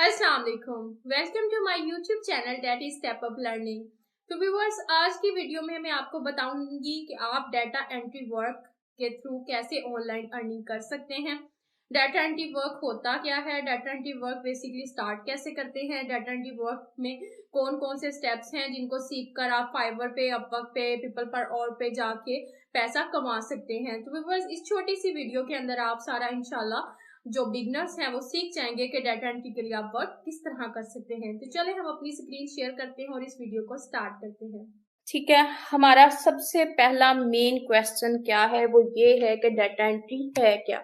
अस्सलाम वालेकुम, welcome to my YouTube channel that is step up learning. तो viewers, आज की वीडियो में मैं आपको बताऊंगी कि आप डाटा एंट्री वर्क के थ्रू कैसे ऑनलाइन अर्निंग कर सकते हैं। डाटा एंट्री वर्क होता क्या है, data entry work basically start कैसे करते हैं, डाटा एंट्री वर्क में कौन कौन से स्टेप्स हैं जिनको सीख कर आप फाइवर पे, अपवर्क पे, पीपल पर और पे जाके पैसा कमा सकते हैं। तो व्यूअर्स, इस छोटी सी वीडियो के अंदर आप सारा इंशाल्लाह जो बिगनर्स हैं वो सीख जाएंगे कि डाटा एंट्री के लिए आप वर्क किस तरह कर सकते हैं। तो चले हम अपनी स्क्रीन शेयर करते हैं और इस वीडियो को स्टार्ट करते हैं। ठीक है, हमारा सबसे पहला मेन क्वेश्चन क्या है, वो ये है कि डाटा एंट्री है क्या।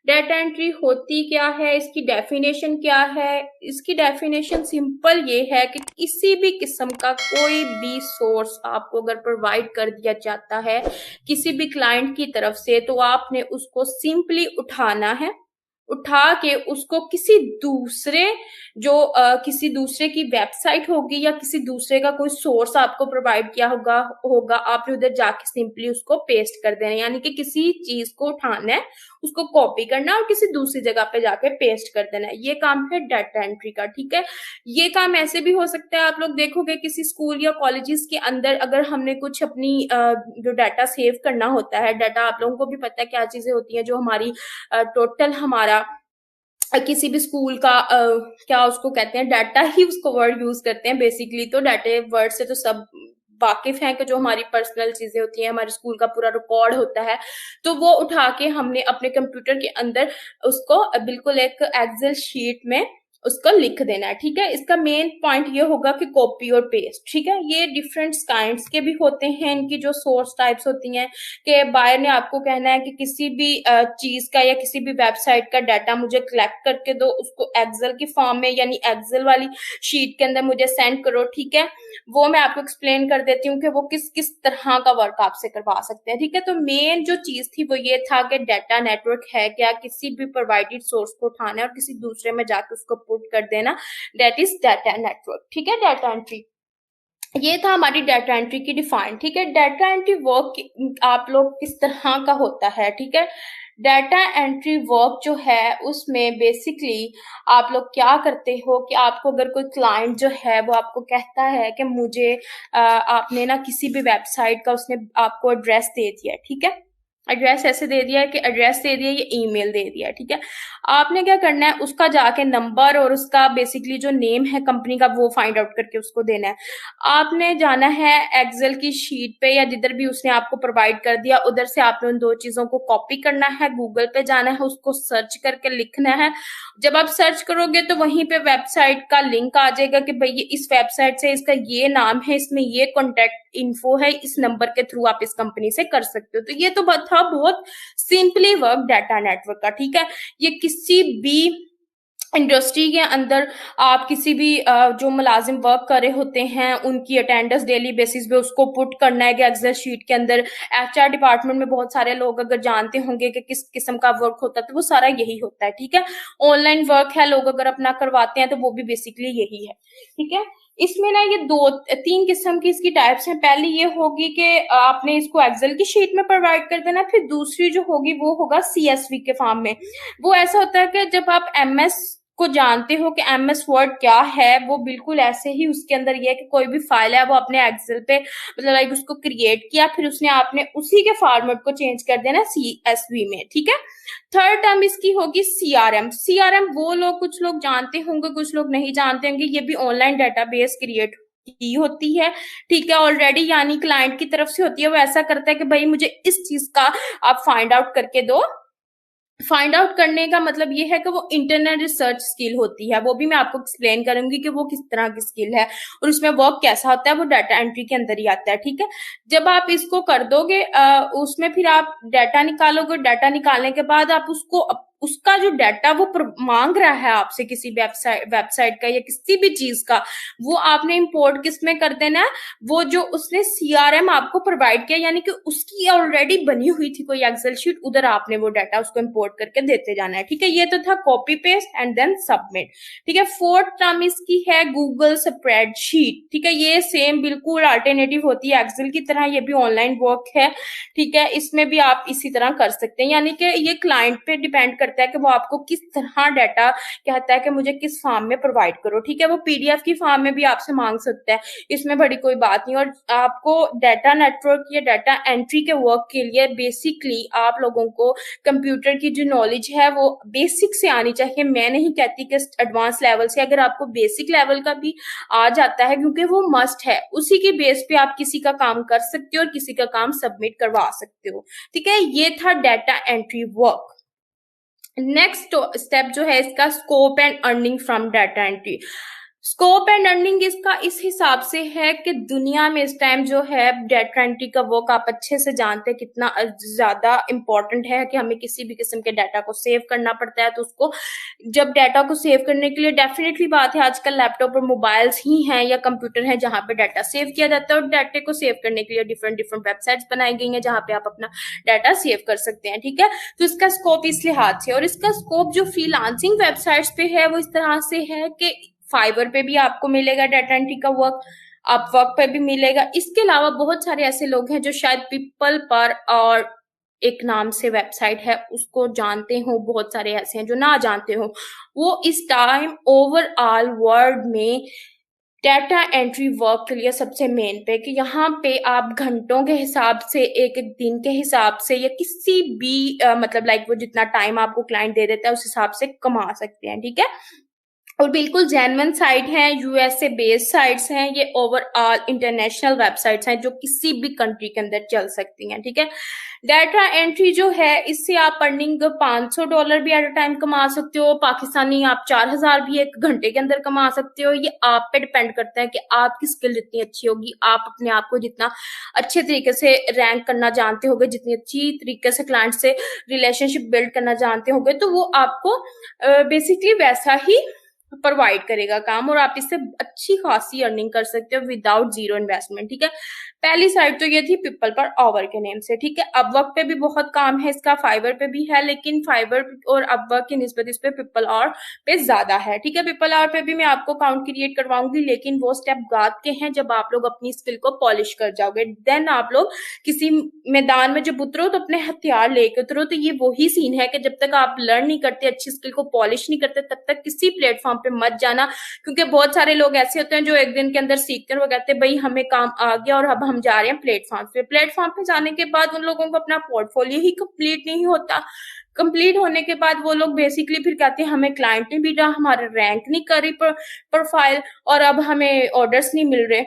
डाटा एंट्री होती क्या है, इसकी डेफिनेशन क्या है। इसकी डेफिनेशन सिंपल ये है कि किसी भी किस्म का कोई भी सोर्स आपको अगर प्रोवाइड कर दिया जाता है किसी भी क्लाइंट की तरफ से, तो आपने उसको सिंपली उठाना है। उठा के उसको किसी दूसरे की वेबसाइट होगी या किसी दूसरे का कोई सोर्स आपको प्रोवाइड किया होगा आपने उधर जाके सिंपली उसको पेस्ट कर देना है। यानी कि किसी चीज को उठाना है, उसको कॉपी करना है और किसी दूसरी जगह पे जाके पेस्ट कर देना है। ये काम है डाटा एंट्री का। ठीक है, ये काम ऐसे भी हो सकता है, आप लोग देखोगे किसी स्कूल या कॉलेजेस के अंदर अगर हमने कुछ अपनी जो डाटा सेव करना होता है, डाटा आप लोगों को भी पता है क्या चीजें होती हैं जो हमारी टोटल हमारा किसी भी स्कूल का क्या उसको कहते हैं, डाटा ही उसको वर्ड यूज करते हैं बेसिकली। तो डाटा वर्ड से तो सब वाकिफ हैं कि जो हमारी पर्सनल चीजें होती हैं, हमारे स्कूल का पूरा रिकॉर्ड होता है, तो वो उठा के हमने अपने कंप्यूटर के अंदर उसको बिल्कुल एक एक्सेल शीट में उसको लिख देना है। ठीक है, इसका मेन पॉइंट ये होगा कि कॉपी और पेस्ट। ठीक है, ये डिफरेंट काइंड्स के भी होते हैं, इनकी जो सोर्स टाइप्स होती हैं कि बायर ने आपको कहना है कि किसी भी चीज का या किसी भी वेबसाइट का डाटा मुझे कलेक्ट करके दो, उसको एक्सेल की फॉर्म में यानी एक्सेल वाली शीट के अंदर मुझे सेंड करो। ठीक है, वो मैं आपको एक्सप्लेन कर देती हूँ कि वो किस किस तरह का वर्क आपसे करवा सकते हैं। ठीक है, तो मेन जो चीज थी वो ये था कि डाटा नेटवर्क है क्या, किसी भी प्रोवाइडेड सोर्स को उठाना है और किसी दूसरे में जाकर उसको पुट कर देना, दैट इज डाटा नेटवर्क। ठीक है, डाटा एंट्री ये था हमारी डाटा एंट्री की डिफाइन। ठीक है, डाटा एंट्री वर्क आप लोग किस तरह का होता है। ठीक है, डाटा एंट्री वर्क जो है उसमें बेसिकली आप लोग क्या करते हो कि आपको अगर कोई क्लाइंट जो है वो आपको कहता है कि मुझे आपने ना किसी भी वेबसाइट का उसने आपको एड्रेस दे दिया। ठीक है, एड्रेस ऐसे दे दिया है कि एड्रेस दे दिया, ये ईमेल दे दिया। ठीक है, आपने क्या करना है, उसका जाके नंबर और उसका बेसिकली जो नेम है कंपनी का वो फाइंड आउट करके उसको देना है। आपने जाना है एक्सेल की शीट पे या जिधर भी उसने आपको प्रोवाइड कर दिया, उधर से आपने उन दो चीजों को कॉपी करना है, गूगल पे जाना है, उसको सर्च करके लिखना है। जब आप सर्च करोगे तो वहीं पे वेबसाइट का लिंक आ जाएगा कि भाई ये इस वेबसाइट से इसका ये नाम है, इसमें ये कॉन्टेक्ट इन्फो है, इस नंबर के थ्रू आप इस कंपनी से कर सकते हो। तो ये तो था बहुत सिंपली वर्क डाटा नेटवर्क का। ठीक है, ये किसी भी इंडस्ट्री के अंदर आप किसी भी जो मुलाजिम वर्क कर रहे होते हैं उनकी अटेंडेंस डेली बेसिस पे उसको पुट करना है कि एक्सेल शीट के अंदर। एचआर डिपार्टमेंट में बहुत सारे लोग अगर जानते होंगे कि किस किस्म का वर्क होता है तो वो सारा यही होता है। ठीक है, ऑनलाइन वर्क है, लोग अगर अपना करवाते हैं तो वो भी बेसिकली यही है। ठीक है, इसमें ना ये दो तीन किस्म की इसकी टाइप्स हैं। पहली ये होगी कि आपने इसको एक्सेल की शीट में प्रोवाइड कर देना, फिर दूसरी जो होगी वो होगा सीएसवी के फॉर्म में। वो ऐसा होता है कि जब आप एमएस को जानते हो कि एमएस वर्ड क्या है, वो बिल्कुल ऐसे ही उसके अंदर ये है कि कोई भी फाइल है वो अपने एक्सेल पे मतलब लाइक उसको क्रिएट किया, फिर उसने आपने उसी के फॉर्मेट को चेंज कर देना सीएसवी में। ठीक है, थर्ड टर्म इसकी होगी सीआरएम। सीआरएम वो लोग कुछ लोग जानते होंगे, कुछ लोग नहीं जानते होंगे। ये भी ऑनलाइन डाटाबेस क्रिएट की होती है। ठीक है, ऑलरेडी यानी क्लाइंट की तरफ से होती है। वो ऐसा करता है कि भाई मुझे इस चीज का आप फाइंड आउट करके दो। फाइंड आउट करने का मतलब ये है कि वो इंटरनल रिसर्च स्किल होती है, वो भी मैं आपको एक्सप्लेन करूंगी कि वो किस तरह की स्किल है और उसमें वर्क कैसा होता है, वो डाटा एंट्री के अंदर ही आता है। ठीक है, जब आप इसको कर दोगे उसमें फिर आप डाटा निकालोगे। डाटा निकालने के बाद आप उसका जो डाटा वो मांग रहा है आपसे किसी वेबसाइट का या किसी भी चीज का, वो आपने इंपोर्ट किस में कर देना है, वो जो उसने सीआरएम आपको प्रोवाइड किया यानी कि उसकी ऑलरेडी बनी हुई थी कोई एक्सेल शीट, उधर आपने वो डाटा उसको इंपोर्ट करके देते जाना है। ठीक है, ये तो था copy paste and then submit. ठीक है, फोर्थ टर्म इसकी है गूगल स्प्रेडशीट। ठीक है, ये सेम बिल्कुल अल्टरनेटिव होती है एक्सेल की तरह, ये भी ऑनलाइन वर्क है। ठीक है, इसमें भी आप इसी तरह कर सकते हैं, यानी कि ये क्लाइंट पे डिपेंड करता है कि वो आपको किस तरह डाटा कहता है कि मुझे किस फॉर्म में प्रोवाइड करो, ठीक है। वो पीडीएफ की फॉर्म में भी आपसे मांग सकता है, इसमें बड़ी कोई बात नहीं। और आपको डाटा नेटवर्क या डाटा एंट्री के वर्क के लिए बेसिकली आप लोगों को कंप्यूटर की जो नॉलेज है वो बेसिक से आनी चाहिए। मैं नहीं कहती कि एडवांस लेवल से, अगर आपको बेसिक लेवल का भी आ जाता है, क्योंकि वो मस्ट है, उसी की बेस पे आप किसी का काम कर सकते हो और किसी का काम सबमिट करवा सकते हो, ठीक है। ये था data entry work. Next step जो है इसका, scope and earning from data entry. Scope and earning इसका इस हिसाब से है कि दुनिया में इस टाइम जो है डाटा एंट्री का वर्क आप अच्छे से जानते हैं कितना ज्यादा इंपॉर्टेंट है कि हमें किसी भी किस्म के डाटा को सेव करना पड़ता है। तो उसको जब डाटा को सेव करने के लिए डेफिनेटली बात है, आजकल लैपटॉप और मोबाइल्स ही हैं या कंप्यूटर है जहां पे डाटा सेव किया जाता है, और डाटे को सेव करने के लिए डिफरेंट डिफरेंट वेबसाइट्स बनाई गई हैं जहां पे आप अपना डाटा सेव कर सकते हैं, ठीक है। तो इसका स्कोप इस लिहाज से, और इसका स्कोप जो फ्रीलांसिंग वेबसाइट्स पे है वो इस तरह से है कि फाइवर पे भी आपको मिलेगा डाटा एंट्री का वर्क, अपवर्क पे भी मिलेगा। इसके अलावा बहुत सारे ऐसे लोग हैं जो शायद पीपल पर और एक नाम से वेबसाइट है उसको जानते हो, बहुत सारे ऐसे हैं जो ना जानते हो। वो इस टाइम ओवरऑल वर्ल्ड में डाटा एंट्री वर्क के लिए सबसे मेन पे, कि यहाँ पे आप घंटों के हिसाब से, एक एक दिन के हिसाब से, या किसी भी मतलब लाइक वो जितना टाइम आपको क्लाइंट दे देता है उस हिसाब से कमा सकते हैं, ठीक है। और बिल्कुल जेन्युइन साइट है, यूएसए बेस्ड साइट्स हैं, ये ओवरऑल इंटरनेशनल वेबसाइट्स हैं जो किसी भी कंट्री के अंदर चल सकती हैं, ठीक है। डाटा एंट्री जो है इससे आप अर्निंग $500 भी एट अ टाइम कमा सकते हो, पाकिस्तानी आप 4000 भी एक घंटे के अंदर कमा सकते हो। ये आप पे डिपेंड करता है कि आपकी स्किल जितनी अच्छी होगी, आप अपने आप को जितना अच्छे तरीके से रैंक करना जानते होगे, जितनी अच्छी तरीके से क्लाइंट से रिलेशनशिप बिल्ड करना जानते होगे, तो वो आपको बेसिकली वैसा ही प्रोवाइड करेगा काम, और आप इससे अच्छी खासी अर्निंग कर सकते हो विदाउट जीरो इन्वेस्टमेंट, ठीक है। पहली साइट तो ये थी पीपल पर आवर के नेम से, ठीक है। अपवर्क पे भी बहुत काम है इसका, फाइवर पे भी है, लेकिन फाइवर और अपवर्क की निस्बत इस पे पीपल आवर पे ज्यादा है, ठीक है। पीपल आवर पे भी मैं आपको अकाउंट क्रिएट करवाऊंगी, लेकिन वो स्टेप बाद के हैं जब आप लोग अपनी स्किल को पॉलिश कर जाओगे, देन आप लोग किसी मैदान में जब उतरो तो अपने हथियार लेके उतरो। तो ये वही सीन है कि जब तक आप लर्न नहीं करते, अच्छी स्किल को पॉलिश नहीं करते, तब तक किसी प्लेटफॉर्म पे मत जाना, क्योंकि बहुत सारे लोग ऐसे होते हैं जो एक दिन के अंदर सीखते हैं, वो कहते हैं भाई हमें काम आ गया और अब हम जा रहे हैं प्लेटफॉर्म पे। प्लेटफॉर्म पे जाने के बाद उन लोगों को अपना पोर्टफोलियो ही कंप्लीट नहीं होता, कंप्लीट होने के बाद वो लोग बेसिकली फिर कहते हैं हमें क्लाइंट नहीं मिल रहा, हमारे रैंक नहीं करी प्रोफाइल, और अब हमें ऑर्डर्स नहीं मिल रहे।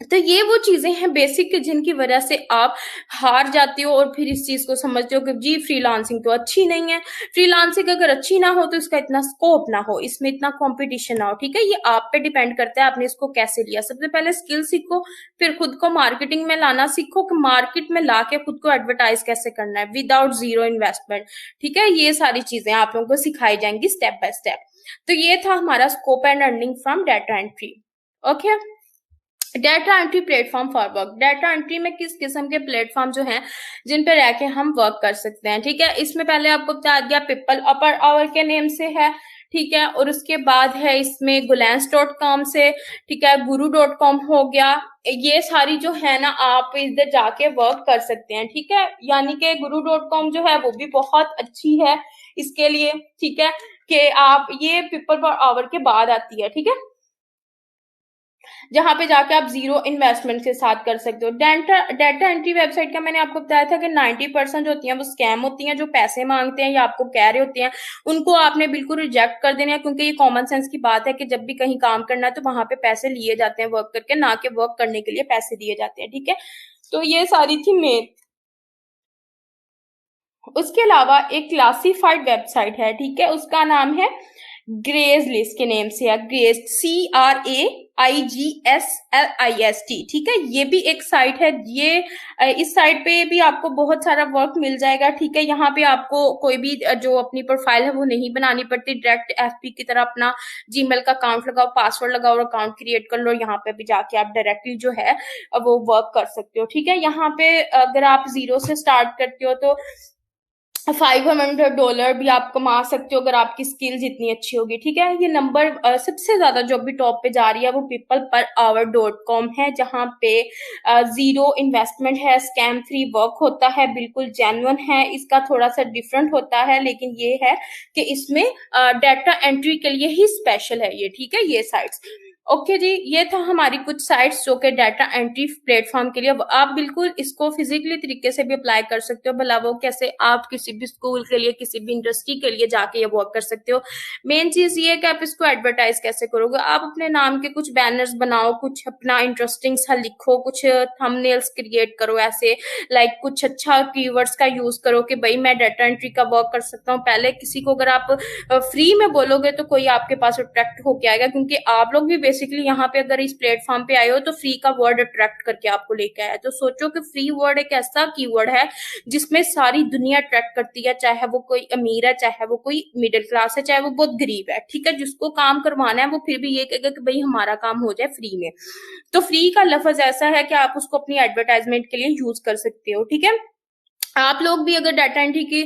तो ये वो चीजें हैं बेसिक जिनकी वजह से आप हार जाते हो, और फिर इस चीज को समझते हो कि जी फ्रीलांसिंग तो अच्छी नहीं है। फ्रीलांसिंग अगर अच्छी ना हो तो इसका इतना स्कोप ना हो, इसमें इतना कंपटीशन ना हो, ठीक है। ये आप पे डिपेंड करता है आपने इसको कैसे लिया। सबसे पहले स्किल सीखो, फिर खुद को मार्केटिंग में लाना सीखो कि मार्केट में लाके खुद को एडवर्टाइज कैसे करना है विदाउट जीरो इन्वेस्टमेंट, ठीक है। ये सारी चीजें आप लोगों को सिखाई जाएंगी स्टेप बाय स्टेप। तो ये था हमारा scope and earning from data entry, okay. Data entry platform for work, data entry में किस किस्म के प्लेटफॉर्म जो हैं जिन पर रह के हम वर्क कर सकते हैं, ठीक है। इसमें पहले आपको बता दिया पीपल पर आवर के नेम से है, ठीक है। और उसके बाद है इसमें gulance.com से, ठीक है, guru.com हो गया। ये सारी जो है ना आप इधर जाके वर्क कर सकते हैं, ठीक है। यानी कि guru.com जो है वो भी बहुत अच्छी है इसके लिए, ठीक है, कि आप ये पीपल पर आवर के बाद आती है, ठीक है, जहां पे जाके आप जीरो इन्वेस्टमेंट के साथ कर सकते हो। डाटा एंट्री वेबसाइट का मैंने आपको बताया था कि 90% जो होती हैं वो स्कैम होती हैं, जो पैसे मांगते हैं या आपको कह रहे होते हैं, उनको आपने बिल्कुल रिजेक्ट कर देना है, क्योंकि ये कॉमन सेंस की बात है कि जब भी कहीं काम करना है तो वहां पे पैसे लिए जाते हैं वर्क करके, ना कि वर्क करने के लिए पैसे दिए जाते हैं, ठीक है। तो ये सारी थी मेन। उसके अलावा एक क्लासिफाइड वेबसाइट है, ठीक है, उसका नाम है ग्रेज लिस्ट के नेम से है, ग्रेज CRAIGSLIST, ठीक है। ये भी एक साइट है, ये इस साइट पे भी आपको बहुत सारा वर्क मिल जाएगा, ठीक है। यहाँ पे आपको कोई भी जो अपनी प्रोफाइल है वो नहीं बनानी पड़ती, डायरेक्ट एफपी की तरह अपना जीमेल का अकाउंट लगाओ, पासवर्ड लगाओ और अकाउंट क्रिएट कर लो। यहाँ पे भी जाके आप डायरेक्टली जो है वो वर्क कर सकते हो, ठीक है। यहाँ पे अगर आप जीरो से स्टार्ट करते हो तो $500 भी आप कमा सकते हो अगर आपकी स्किल जितनी अच्छी होगी। ठीक है, ये नंबर सबसे ज्यादा जो अभी टॉप पे जा रही है वो peopleperhour.com है, जहाँ पे जीरो इन्वेस्टमेंट है, स्कैम फ्री वर्क होता है, बिल्कुल जेन्युइन है। इसका थोड़ा सा डिफरेंट होता है, लेकिन ये है कि इसमें डाटा एंट्री के लिए ही स्पेशल है ये। ठीक है, ये साइट्स। ओके जी, ये था हमारी कुछ साइट्स जो कि डाटा एंट्री प्लेटफॉर्म के लिए। आप बिल्कुल इसको फिजिकली तरीके से भी अप्लाई कर सकते हो, भला वो कैसे, आप किसी भी स्कूल के लिए, किसी भी इंडस्ट्री के लिए जाके ये वर्क कर सकते हो। मेन चीज ये है कि आप इसको एडवर्टाइज कैसे करोगे। आप अपने नाम के कुछ बैनर्स बनाओ, कुछ अपना इंटरेस्टिंग सा लिखो, कुछ थंबनेल्स क्रिएट करो ऐसे, लाइक कुछ अच्छा कीवर्ड्स का यूज करो कि भाई मैं डाटा एंट्री का वर्क कर सकता हूँ। पहले किसी को अगर आप फ्री में बोलोगे तो कोई आपके पास अट्रैक्ट होके आएगा, क्योंकि आप लोग भी बेसिकली यहाँ पे अगर इस प्लेटफॉर्म पे आए हो तो फ्री का वर्ड अट्रैक्ट करके आपको लेके आया। तो सोचो कि फ्री वर्ड एक ऐसा कीवर्ड है जिसमें सारी दुनिया अट्रैक्ट करती है, चाहे वो कोई अमीर है, चाहे वो कोई मिडिल क्लास है, चाहे वो बहुत गरीब है। ठीक है, जिसको काम करवाना है वो फिर भी ये कहेगा कि भाई हमारा काम हो जाए फ्री में। तो फ्री का लफ्ज ऐसा है कि आप उसको अपनी एडवर्टाइजमेंट के लिए यूज कर सकते हो। ठीक है, आप लोग भी अगर डाटा एंट्री की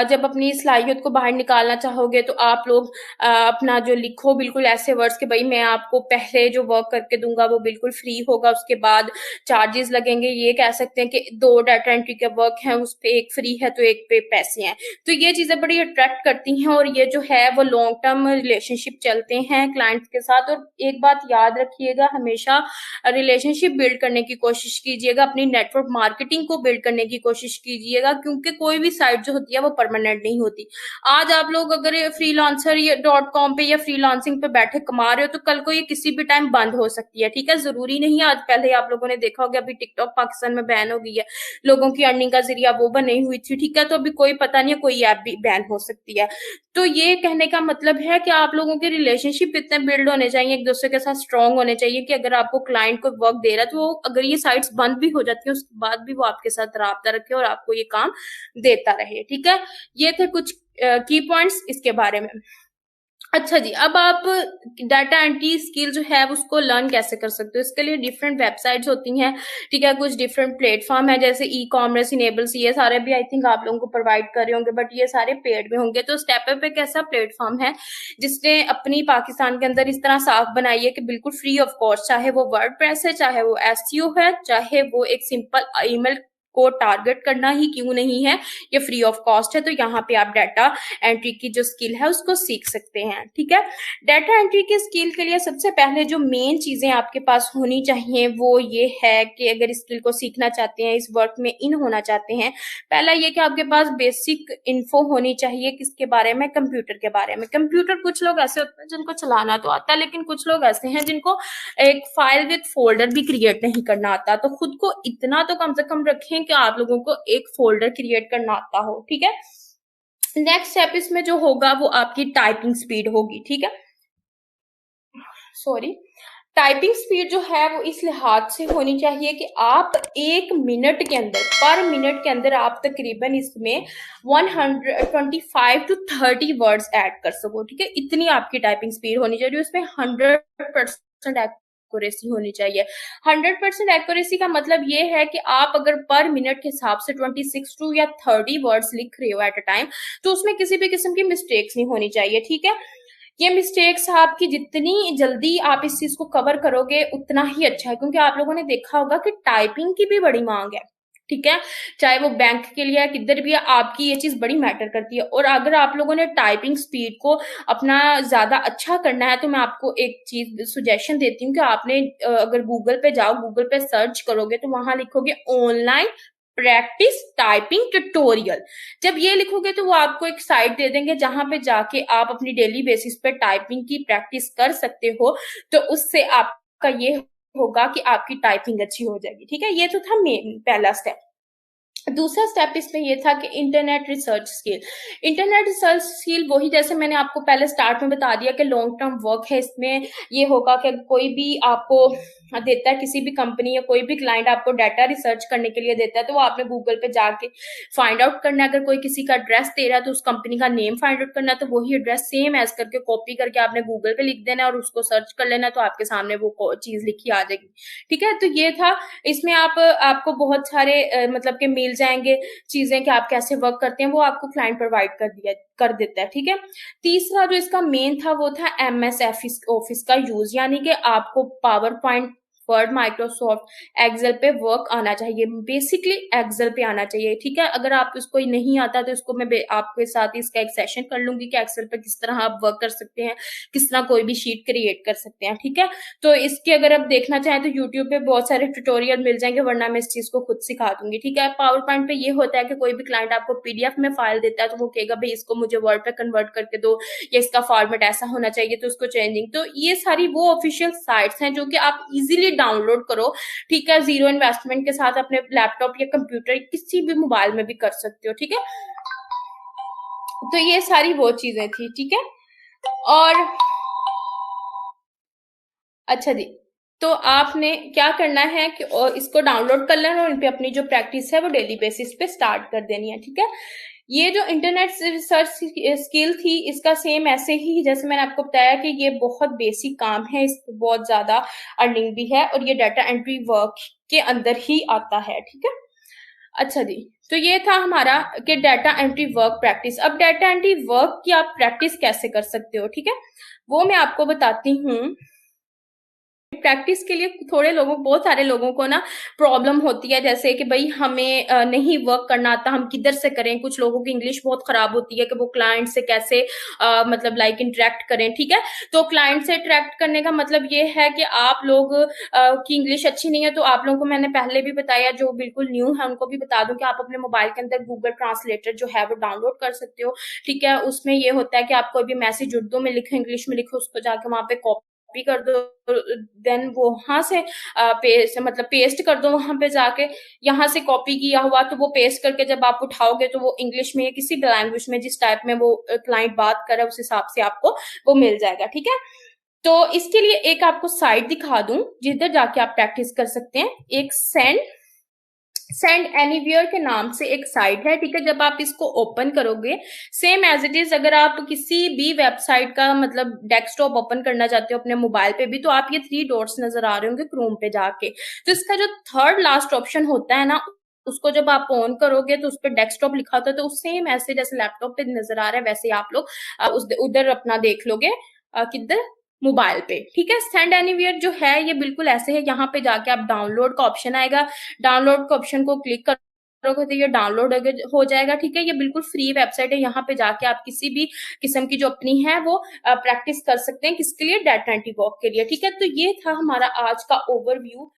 जब अपनी सलाहियत को बाहर निकालना चाहोगे तो आप लोग अपना जो लिखो बिल्कुल ऐसे वर्ड्स के भाई मैं आपको पहले जो वर्क करके दूंगा वो बिल्कुल फ्री होगा, उसके बाद चार्जेस लगेंगे। ये कह सकते हैं कि दो डाटा एंट्री के वर्क हैं, उस पे एक फ्री है तो एक पे पैसे हैं। तो ये चीजें बड़ी अट्रैक्ट करती हैं, और ये जो है वो लॉन्ग टर्म रिलेशनशिप चलते हैं क्लाइंट्स के साथ। और एक बात याद रखिएगा, हमेशा रिलेशनशिप बिल्ड करने की कोशिश कीजिएगा, अपनी नेटवर्क मार्केटिंग को बिल्ड करने की कोशिश कीजिएगा, क्योंकि कोई भी साइट जो होती है वो परमानेंट नहीं होती। आज आप लोग अगर फ्रीलांसर या .com पे या फ्रीलांसिंग पे बैठे कमा रहे हो तो कल को ये किसी भी टाइम बंद हो सकती है। ठीक है, जरूरी नहीं है। आज पहले आप लोगों ने देखा होगा अभी टिकटॉक पाकिस्तान में बैन हो गई है, लोगों की अर्निंग का जरिया वो बनी हुई थी। ठीक है, तो अभी कोई पता नहीं है, कोई ऐप भी बैन हो सकती है। तो ये कहने का मतलब है कि आप लोगों के रिलेशनशिप इतने बिल्ड होने चाहिए, एक दूसरे के साथ स्ट्रांग होने चाहिए कि अगर आपको क्लाइंट को वर्क दे रहा है तो वो, अगर ये साइट्स बंद भी हो जाती है उसके बाद भी वो आपके साथ राब्ता रखे और आपको ये काम देता रहे। ठीक है, ये थे कुछ की पॉइंट्स इसके बारे में। अच्छा जी, अब आप डाटा एंट्री स्किल जो है उसको लर्न कैसे कर सकते हो। इसके लिए डिफरेंट वेबसाइट्स होती हैं। ठीक है, कुछ डिफरेंट प्लेटफॉर्म है जैसे ई कॉमर्स, इनेबल्स, ये सारे भी आई थिंक आप लोगों को प्रोवाइड कर रहे होंगे, बट ये सारे पेड में होंगे। तो स्टेपअप एक ऐसा प्लेटफॉर्म है जिसने अपनी पाकिस्तान के अंदर इस तरह साख बनाई है कि बिल्कुल फ्री ऑफ कॉस्ट, चाहे वो वर्डप्रेस है, चाहे वो एसईओ है, चाहे वो एक सिंपल ईमेल को टारगेट करना ही क्यों नहीं है, ये फ्री ऑफ कॉस्ट है। तो यहाँ पे आप डाटा एंट्री की जो स्किल है उसको सीख सकते हैं। ठीक है, डाटा एंट्री की स्किल के लिए सबसे पहले जो मेन चीजें आपके पास होनी चाहिए वो ये है कि अगर इस स्किल को सीखना चाहते हैं, इस वर्क में इन होना चाहते हैं, पहला ये कि आपके पास बेसिक इन्फो होनी चाहिए। किसके बारे में? कंप्यूटर के बारे में। कंप्यूटर कुछ लोग ऐसे होते हैं जिनको चलाना तो आता है, लेकिन कुछ लोग ऐसे हैं जिनको एक फाइल विद फोल्डर भी क्रिएट नहीं करना आता। तो खुद को इतना तो कम से कम रखें कि आप लोगों को एक फोल्डर क्रिएट करना आता हो। ठीक है, नेक्स्ट स्टेप इसमें जो होगा वो आपकी टाइपिंग स्पीड होगी। ठीक है, सॉरी, टाइपिंग स्पीड जो है वो इस लिहाज से होनी चाहिए कि आप 1 मिनट के अंदर, पर मिनट के अंदर आप तकरीबन इसमें 125 to 30 वर्ड्स ऐड कर सको। ठीक है, इतनी आपकी टाइपिंग स्पीड होनी चाहिए। उसमें 100% एक्यूरेसी होनी चाहिए। 100% एक्यूरेसी का मतलब ये है कि आप अगर पर मिनट के हिसाब से 26 टू या 30 वर्ड्स लिख रहे हो एट अ टाइम, तो उसमें किसी भी किस्म की मिस्टेक्स नहीं होनी चाहिए। ठीक है, ये मिस्टेक्स आपकी जितनी जल्दी आप इस चीज को कवर करोगे उतना ही अच्छा है, क्योंकि आप लोगों ने देखा होगा कि टाइपिंग की भी बड़ी मांग है। ठीक है, चाहे वो बैंक के लिए किधर भी है, आपकी ये चीज बड़ी मैटर करती है। और अगर आप लोगों ने टाइपिंग स्पीड को अपना ज्यादा अच्छा करना है तो मैं आपको एक चीज सुजेशन देती हूँ कि आपने अगर गूगल पे जाओ, गूगल पे सर्च करोगे तो वहां लिखोगे ऑनलाइन प्रैक्टिस टाइपिंग ट्यूटोरियल। जब ये लिखोगे तो वो आपको एक साइट दे देंगे जहां पे जाके आप अपनी डेली बेसिस पे टाइपिंग की प्रैक्टिस कर सकते हो। तो उससे आपका ये होगा कि आपकी टाइपिंग अच्छी हो जाएगी। ठीक है, ये तो था मेन पहला स्टेप। दूसरा स्टेप इसमें ये था कि internet research skill. Internet research skill वही, जैसे मैंने आपको पहले स्टार्ट में बता दिया कि लॉन्ग टर्म वर्क है। इसमें ये होगा कि कोई भी आपको देता है, किसी भी कंपनी या कोई भी क्लाइंट आपको डाटा रिसर्च करने के लिए देता है, तो वो आपने गूगल पे जाके फाइंड आउट करना है। अगर कोई किसी का एड्रेस दे रहा है तो उस कंपनी का नेम फाइंड आउट करना है, तो वही एड्रेस सेम एज करके कॉपी करके आपने गूगल पे लिख देना है और उसको सर्च कर लेना, तो आपके सामने वो चीज लिखी आ जाएगी। ठीक है, तो ये था। इसमें आपको बहुत सारे मतलब के मेल मिल जाएंगे चीजें कि आप कैसे वर्क करते हैं, वो आपको क्लाइंट प्रोवाइड कर देता है। ठीक है, तीसरा जो इसका मेन था वो था MS ऑफिस का यूज, यानी कि आपको PowerPoint, Word, Microsoft Excel पे वर्क आना चाहिए, बेसिकली एक्सेल पे आना चाहिए। ठीक है, अगर आप इसको नहीं आता तो इसको मैं आपके साथ इसका एक सेशन कर लूंगी कि एक्सेल पे किस तरह आप वर्क कर सकते हैं, किस तरह कोई भी शीट क्रिएट कर सकते हैं। ठीक है, तो इसके अगर आप देखना चाहें तो यूट्यूब पे बहुत सारे ट्यूटोरियल मिल जाएंगे, वरना मैं इस चीज को खुद सिखा दूंगी। ठीक है, पावर पॉइंट पे ये होता है कि कोई भी क्लाइंट आपको PDF में फाइल देता है तो वो कहेगा भाई इसको मुझे वर्ड पे कन्वर्ट करके दो, या इसका फॉर्मेट ऐसा होना चाहिए तो उसको चेंजिंग। तो ये सारी वो ऑफिशियल साइट्स हैं जो कि आप इजीली डाउनलोड करो। ठीक है, जीरो इन्वेस्टमेंट के साथ अपने लैपटॉप या कंप्यूटर किसी भी मोबाइल में भी कर सकते हो। ठीक है, तो ये सारी वो चीजें थी। ठीक है, और अच्छा जी, तो आपने क्या करना है कि इसको डाउनलोड कर लेना और इन पे अपनी जो प्रैक्टिस है वो डेली बेसिस पे स्टार्ट कर देनी है। ठीक है, ये जो इंटरनेट रिसर्च स्किल थी इसका सेम ऐसे ही जैसे मैंने आपको बताया कि ये बहुत बेसिक काम है, इस बहुत ज्यादा अर्निंग भी है और ये डाटा एंट्री वर्क के अंदर ही आता है। ठीक है, अच्छा जी, तो ये था हमारा कि डाटा एंट्री वर्क प्रैक्टिस। अब डाटा एंट्री वर्क की आप प्रैक्टिस कैसे कर सकते हो, ठीक है, वो मैं आपको बताती हूँ। प्रैक्टिस के लिए थोड़े लोगों, बहुत सारे लोगों को ना प्रॉब्लम होती है, जैसे कि भाई हमें नहीं वर्क करना आता, हम किधर से करें। कुछ लोगों की इंग्लिश बहुत खराब होती है कि वो क्लाइंट से कैसे मतलब लाइक इंटरेक्ट करें। ठीक है, तो क्लाइंट से इंटरेक्ट करने का मतलब ये है कि आप लोग की इंग्लिश अच्छी नहीं है, तो आप लोगों को मैंने पहले भी बताया, जो बिल्कुल न्यू है उनको भी बता दूं कि आप अपने मोबाइल के अंदर गूगल ट्रांसलेटर जो है वो डाउनलोड कर सकते हो। ठीक है, उसमें ये होता है कि आप कोई भी मैसेज उर्दू में लिखे, इंग्लिश में लिखे, उसको जाके वहां पे कॉपी कर दो, देन वो वहां से पेस्ट कर दो वहां पे जाके। यहाँ से कॉपी किया हुआ तो वो पेस्ट करके जब आप उठाओगे तो वो इंग्लिश में या किसी भी लैंग्वेज में जिस टाइप में वो क्लाइंट बात करे उस हिसाब से आपको वो मिल जाएगा। ठीक है, तो इसके लिए एक आपको साइट दिखा दूं जिधर जाके आप प्रैक्टिस कर सकते हैं। एक सेंड एनीवेयर के नाम से एक साइट है। ठीक है, जब आप इसको ओपन करोगे, सेम एज इट इज अगर आप किसी भी वेबसाइट का मतलब डेस्कटॉप ओपन करना चाहते हो अपने मोबाइल पे भी, तो आप ये 3 डॉट्स नजर आ रहे होंगे क्रोम पे जाके, तो इसका जो थर्ड लास्ट ऑप्शन होता है ना, उसको जब आप ऑन करोगे तो उस पर डेस्कटॉप लिखा होता है, तो सेम ऐसे जैसे लैपटॉप पे नजर आ रहा है वैसे आप लोग उधर अपना देख लोगे किधर, मोबाइल पे। ठीक है, सेंड एनीवेयर जो है ये बिल्कुल ऐसे है, यहाँ पे जाके आप डाउनलोड का ऑप्शन आएगा, डाउनलोड का ऑप्शन को क्लिक करोगे तो ये डाउनलोड हो जाएगा। ठीक है, ये बिल्कुल फ्री वेबसाइट है, यहाँ पे जाके आप किसी भी किस्म की जो अपनी है वो प्रैक्टिस कर सकते हैं, किसके लिए, डाटा एंट्री वर्क के लिए। ठीक है, तो ये था हमारा आज का ओवरव्यू।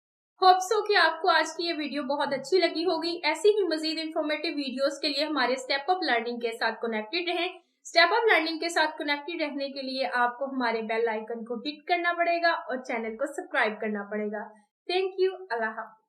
होप सो कि आपको आज की ये वीडियो बहुत अच्छी लगी होगी। ऐसी ही मजीद इंफॉर्मेटिव वीडियोस के लिए हमारे स्टेप अप लर्निंग के साथ कनेक्टेड रहें। स्टेप अप लर्निंग के साथ कनेक्टेड रहने के लिए आपको हमारे बेल आइकन को हिट करना पड़ेगा और चैनल को सब्सक्राइब करना पड़ेगा। थैंक यू, अल्लाह हाफ़िज़।